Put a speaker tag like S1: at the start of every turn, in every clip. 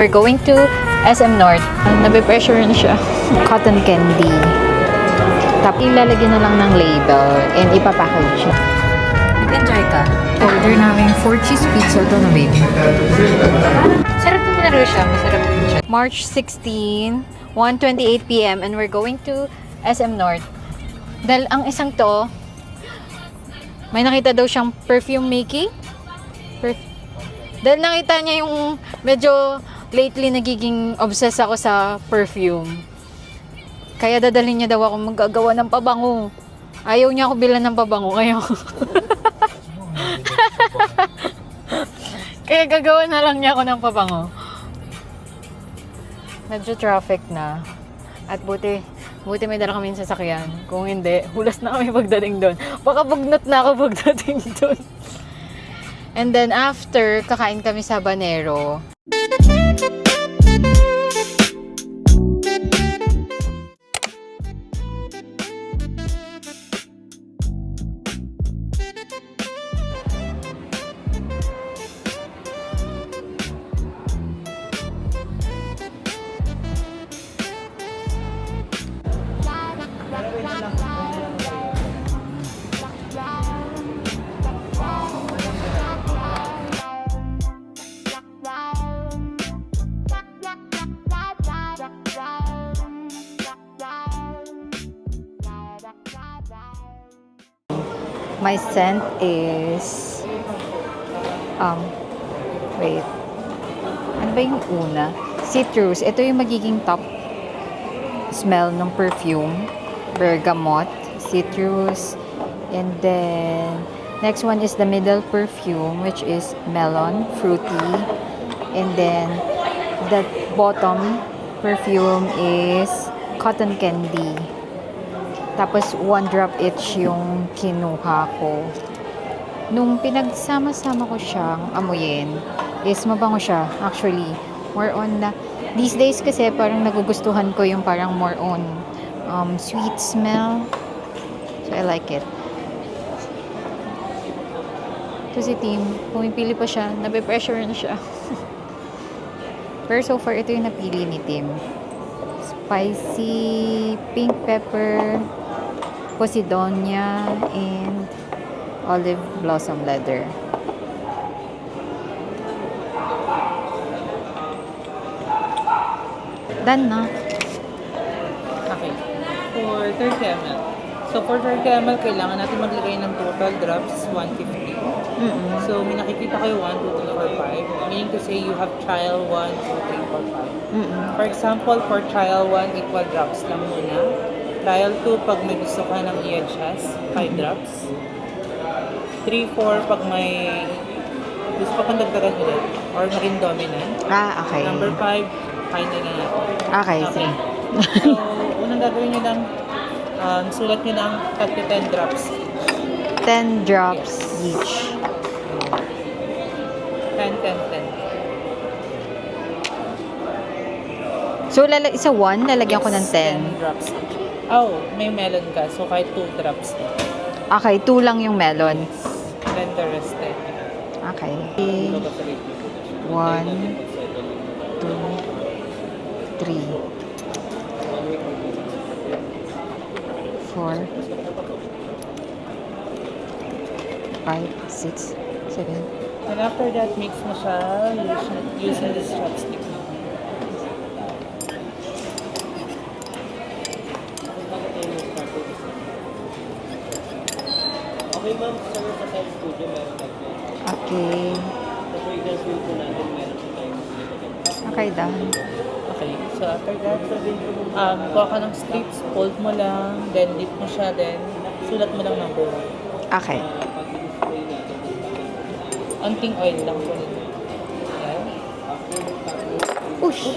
S1: We're going to SM North. Nabe-pressure na siya. Cotton candy. Tapos ilalagyan na lang ng label and ipapackage siya. Enjoy ka. Order namin 4 cheese pizza ito na baby. Sarap naman na rin siya. Masarap din siya. March 16, 1:28 p.m. and we're going to SM North. Dahil ang isang to, may nakita daw siyang perfume making. Dahil nakita niya yung medyo lately nagiging obsessed ako sa perfume. Kaya dadalhin niya daw ako maggagawa ng pabango. Ayaw niya ako bilan ng pabango ngayon. Kaya gagawa na lang niya ako ng pabango. Medyo traffic na. At buti may dala kami sa sasakyan. Kung hindi, hulas na kami pagdating doon. Baka bugnot na ako pagdating doon. And then after, kakain kami sa Habanero. My scent is wait. Ano ba yung una? Citrus. Ito yung magiging top smell ng perfume. Bergamot, citrus, and then next one is the middle perfume, which is melon, fruity, and then the bottom perfume is cotton candy. Tapos 1 drop each yung kinuha ko. Nung pinagsama-sama ko siyang amuyin, is mabango siya. Actually, more on na, these days kasi parang nagugustuhan ko yung parang more on sweet smell. So, I like it. Ito si Tim, pumipili pa siya. Nabe-pressure na siya. Pero so far, ito yung napili ni Tim. Spicy, pink pepper, Posidonia, and olive blossom leather. Done na.
S2: Okay. For 30 ml. So, for 30 ml, kailangan natin maglagay ng total drops, 150. So, may nakikita kayo 1, 2, 3, 4, 5. Meaning to say, you have trial 1, 2, 3, 4, 5. For example, for trial 1, equal drops lang muna. Trial 2, pag may gusto ka ng i-adjust, 5 drops. 3, 4, pag may gusto ka pang dagdagan ulit, or maging dominant.
S1: Ah, okay.
S2: Number 5, final na natin.
S1: Okay, sige.
S2: So, unang gagawin nyo lang, sulat nyo lang 10 to 10 drops.
S1: 10 drops each.
S2: 10, 10, 10.
S1: So, sa 1, lalagyan ko ng 10.
S2: 10 drops each. Oh, may melon ka. So, kahit 2 drops.
S1: Okay, 2 lang yung melon.
S2: Then the rest 10.
S1: Okay. 1, 2, 3, 4, 5, 6, 7.
S2: And after that, mix mo siya using this chopstick. Okay ma'am, sa side studio meron tayo.
S1: Okay.
S2: Sa fragrance room po natin meron tayo.
S1: Okay, done.
S2: Okay, so after that, kuha ka ng strips, fold mo lang, then dip mo siya, then sulat mo lang number 1.
S1: Okay.
S2: Anting oil lang po nito. Ayan.
S1: Push.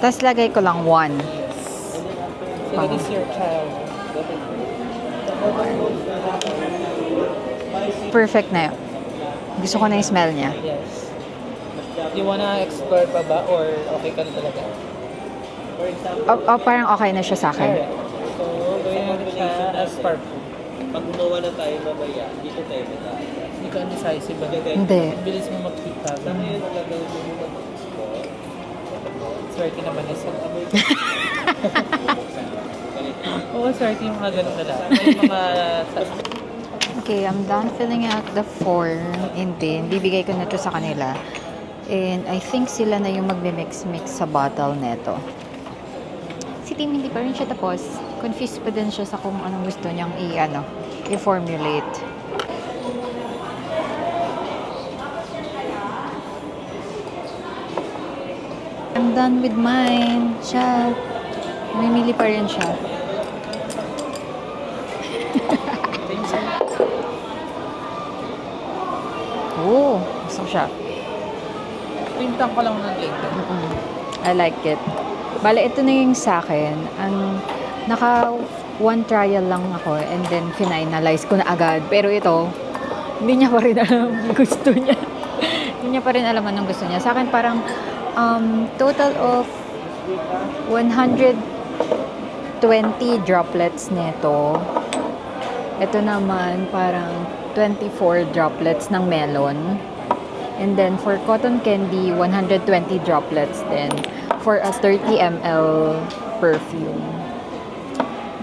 S1: Tapos lagay ko lang 1.
S2: So that is your child.
S1: Perfect na yun. Gusto ko na yung smell niya.
S2: Yes. You wanna explore pa ba or okay ka na talaga?
S1: O parang okay na siya sa akin.
S2: Alright. So, gawin natin siya as parfum.
S3: Pag gumawa na tayo mamaya, dito tayo matapos.
S2: ka indecisive ba?
S1: Hindi.
S2: Bilis mo makita. Swerte naman isa. Oo, swerte yung mga ganun na lang. May mga...
S1: Okay, I'm done filling out the form and then bibigay ko na to sa kanila. And I think sila na yung magme-mix-mix sa bottle neto. Si Tim hindi pa rin siya tapos. Confused pa din siya sa kung anong gusto niyang i-formulate. I'm done with mine. Siya, mamimili pa rin siya. Oh, gusto ko siya.
S2: Pintang ko lang ng link.
S1: I like it. Bale, ito na yung sa akin. Ang one trial lang ako and then finalize ko na agad. Pero ito, hindi niya pa rin alam yung gusto niya. Hindi niya pa rin alam anong gusto niya. Sa akin parang total of 120 droplets nito. Ito naman parang 24 droplets ng melon. And then for cotton candy, 120 droplets din for a 30 ml perfume.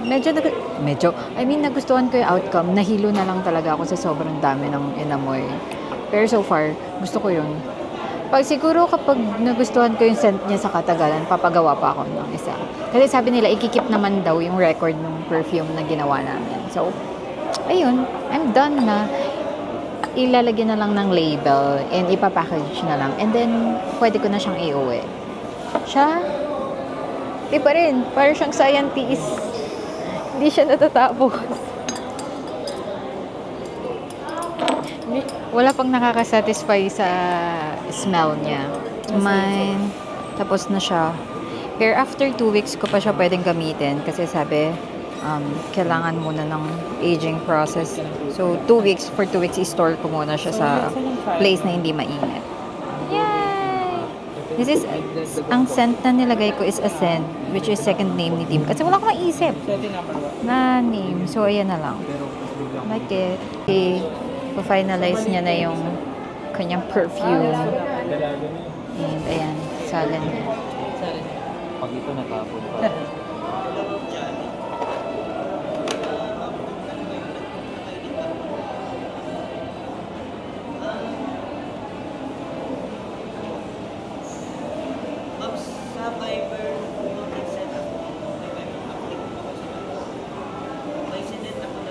S1: Nagustuhan ko yung outcome. Nahilo na lang talaga ako sa sobrang dami ng inamoy. Pero so far, gusto ko yun. Siguro kapag nagustuhan ko yung scent niya sa katagalan, papagawa pa ako ng isa. Kasi sabi nila, ikikip naman daw yung record ng perfume na ginawa namin. So, ayun, I'm done na. Ilalagyan na lang ng label and ipapackage na lang. And then, pwede ko na siyang iuwi. Siya, di pa rin. Parang siyang scientist. Hindi siya natatapos. Wala pang nakakasatisfy sa smell niya. Mine, tapos na siya. Pero after 2 weeks ko pa siya pwedeng gamitin kasi sabi, kailangan muna ng aging process. So, for 2 weeks, i-store ko muna siya sa place na hindi mainit. Yay! Ang scent na nilagay ko is Ascend, which is second name ni Tim. Kasi wala ko maisip na name. So, ayan na lang. Like it. Okay. Pa-finalize niya na yung kanyang perfume. And ayan, salad niya.
S3: Pag ito natapon pa.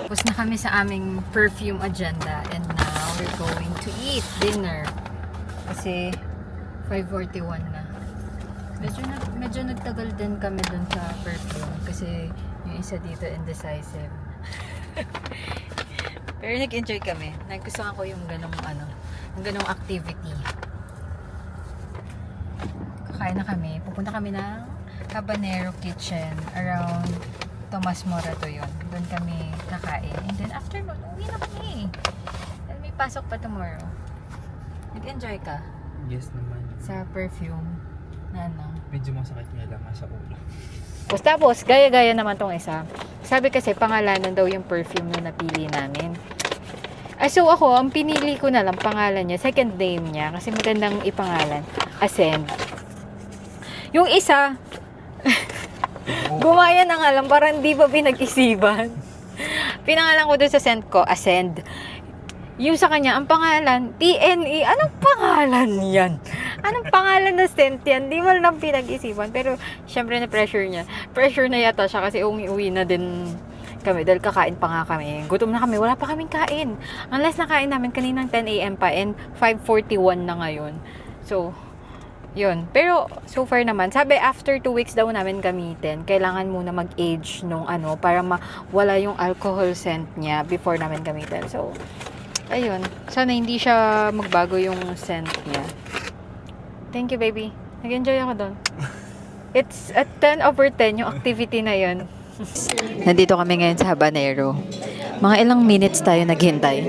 S1: Tapos na kami sa aming perfume agenda and now we're going to eat dinner. Kasi 5:41 na. Medyo nagtagal din kami dun sa perfume kasi yung isa dito indecisive. Pero nag-enjoy kami. Nagustuhan ko yung ganong activity. Kakain na kami. Pupunta kami ng Habanero Kitchen around Tomas Morato yun. Doon kami nakain. And then after nun, uwi na kami. And may pasok pa tomorrow. Nag-enjoy ka
S3: Yes naman.
S1: sa perfume na
S3: Medyo masakit nga lang sa ulo.
S1: Tapos, gaya-gaya naman tong isa. Sabi kasi, pangalanan daw yung perfume na napili namin. So ako, ang pinili ko na lang pangalan niya, second name niya, kasi magandang ipangalan. Ascend. Yung isa, gumaya na nga lang, parang di ba pinag-isipan. Pinangalan ko doon sa scent ko, Ascend. Yung sa kanya, ang pangalan, TNE. Anong pangalan yan? Anong pangalan na scent yan? Di mo lang pinag-isipan. Pero, syempre na pressure niya. Pressure na yata siya kasi uwi na din kami. Dahil kakain pa nga kami. Gutom na kami. Wala pa kaming kain. Unless nakain namin kaninang 10 a.m. pa and 5:41 na ngayon. So, yun. Pero, so far naman, sabi after 2 weeks daw namin gamitin, kailangan muna mag-age nung para mawala yung alcohol scent niya before namin gamitin. So, ayun. Sana hindi siya magbago yung scent niya. Thank you, baby. Nag-enjoy ako doon. It's at 10/10 yung activity na yun. Nandito kami ngayon sa Habanero. Mga ilang minutes tayo naghintay?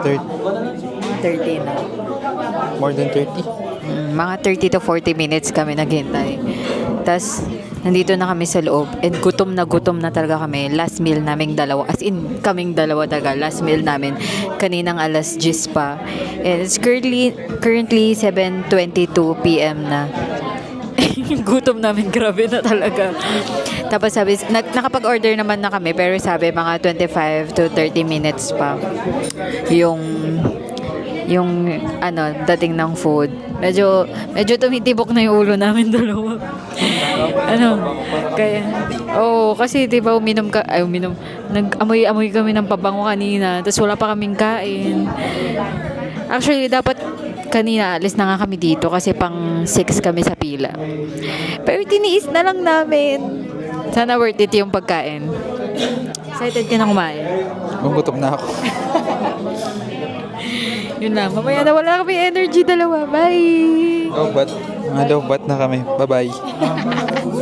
S1: 30 na.
S3: More than 30?
S1: Mga 30 to 40 minutes kami naghintay. Tapos, nandito na kami sa loob and gutom na talaga kami. Last meal naming dalawa, as in kaming dalawa talaga, last meal namin kaninang alas 10 pa. And it's currently 7:22 PM na. Yung gutom namin, grabe na talaga. Tapos sabi, nakapag-order naman na kami, pero sabi mga 25 to 30 minutes pa yung dating ng food. Medyo tumitibok na yung ulo namin dalawa. Kasi 'di ba nag-amoy kami ng pabango kanina, tapos wala pa kaming kain. Actually, dapat kanina alis na nga kami dito kasi pang 6 kami sa pila. Pero tiniis na lang namin. Sana worth it yung pagkain. Excited ka na kumain?
S4: Gutom na ako.
S1: Yun lang. Mamaya na wala kami energy dalawa. Bye!
S4: Lowbat na kami. Bye-bye.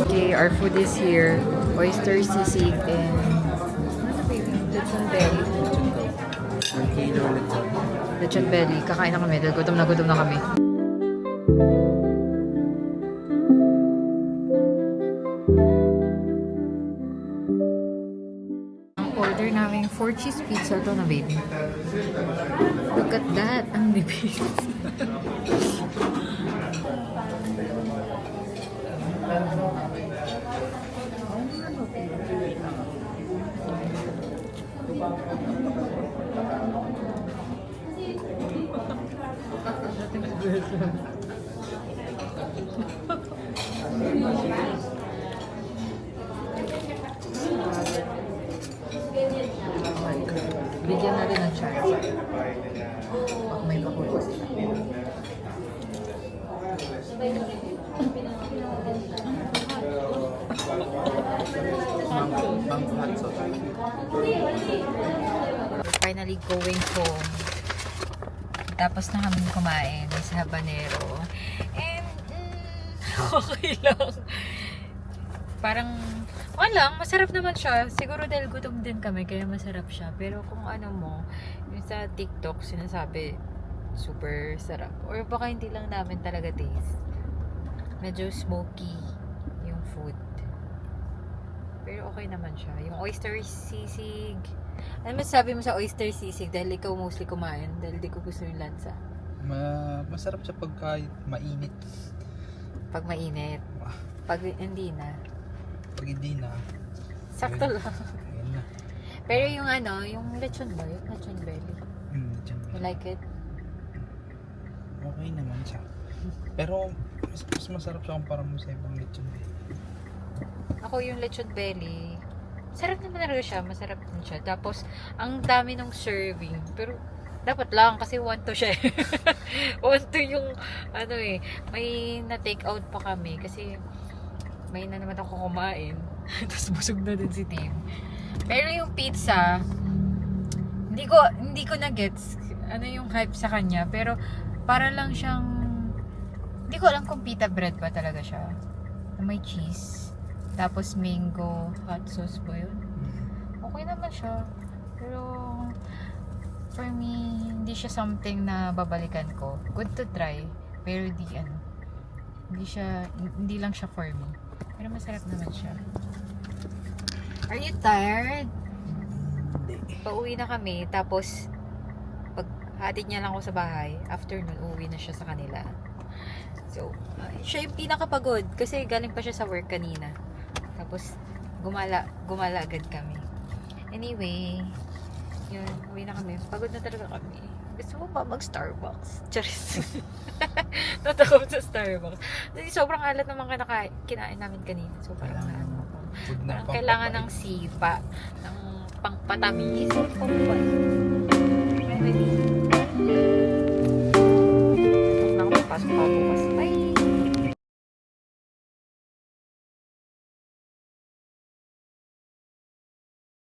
S1: Okay, our food is here. Oyster sisig and lechon belly.
S3: 1 kilo ulit.
S1: Lechon belly. Kakain na kami dahil gutom na kami. Ang order namin 4 cheese pizza to na baby. Look at that. Ang nipis. Bigyan natin ng chance. Pag may pakulo sila. We're finally going home. Tapos na kami kumain sa habanero. And, okay lang. Parang, masarap naman siya. Siguro dahil gutom din kami, kaya masarap siya. Pero kung ano mo, yung sa TikTok, sinasabi, super sarap. Or baka hindi lang namin talaga taste. Medyo smoky yung food. Pero okay naman siya. Yung oyster sisig. Ano masasabi mo sa oyster sisig? Dahil ikaw mostly kumain. Dahil di ko gusto yung lansa.
S4: Masarap siya pagka mainit.
S1: Pag mainit. Pag hindi na.
S4: Pag hindi na.
S1: Sakto lang.
S4: Ayun na.
S1: Pero yung yung lechon ba? Yung lechon belly. You like it?
S4: Okay naman siya. Pero mas masarap siya kumpara mo sa ibang lechon.
S1: Ako yung lechon belly. Sarap naman talaga siya. Masarap din siya. Tapos, ang dami ng serving. Pero, dapat lang kasi 1 to siya. 1 to yung, may na-take out pa kami. Kasi, may na naman ako kumain. Tapos, busog na din si Tim. Pero yung pizza, hindi ko na-gets ano yung hype sa kanya. Pero, para lang siyang, hindi ko alam kung pita bread ba talaga siya. Na may cheese. Tapos mango hot sauce po yun. Okay naman siya. Pero for me, hindi siya something na babalikan ko. Good to try. Pero hindi lang siya for me. Pero masarap naman siya. Are you tired? Pauwi na kami. Tapos pag hatid niya lang ako sa bahay, after nun, uwi na siya sa kanila. So, siya yung pinakapagod kasi galing pa siya sa work kanina. Tapos, gumala agad kami. Anyway, yun, uwi na kami. Pagod na talaga kami. Gusto mo ba mag-Starbucks? Charis. Natakot sa Starbucks. Sobrang alat naman kinain namin kanina. So, parang kailangan ng sipa, ng pangpatamis.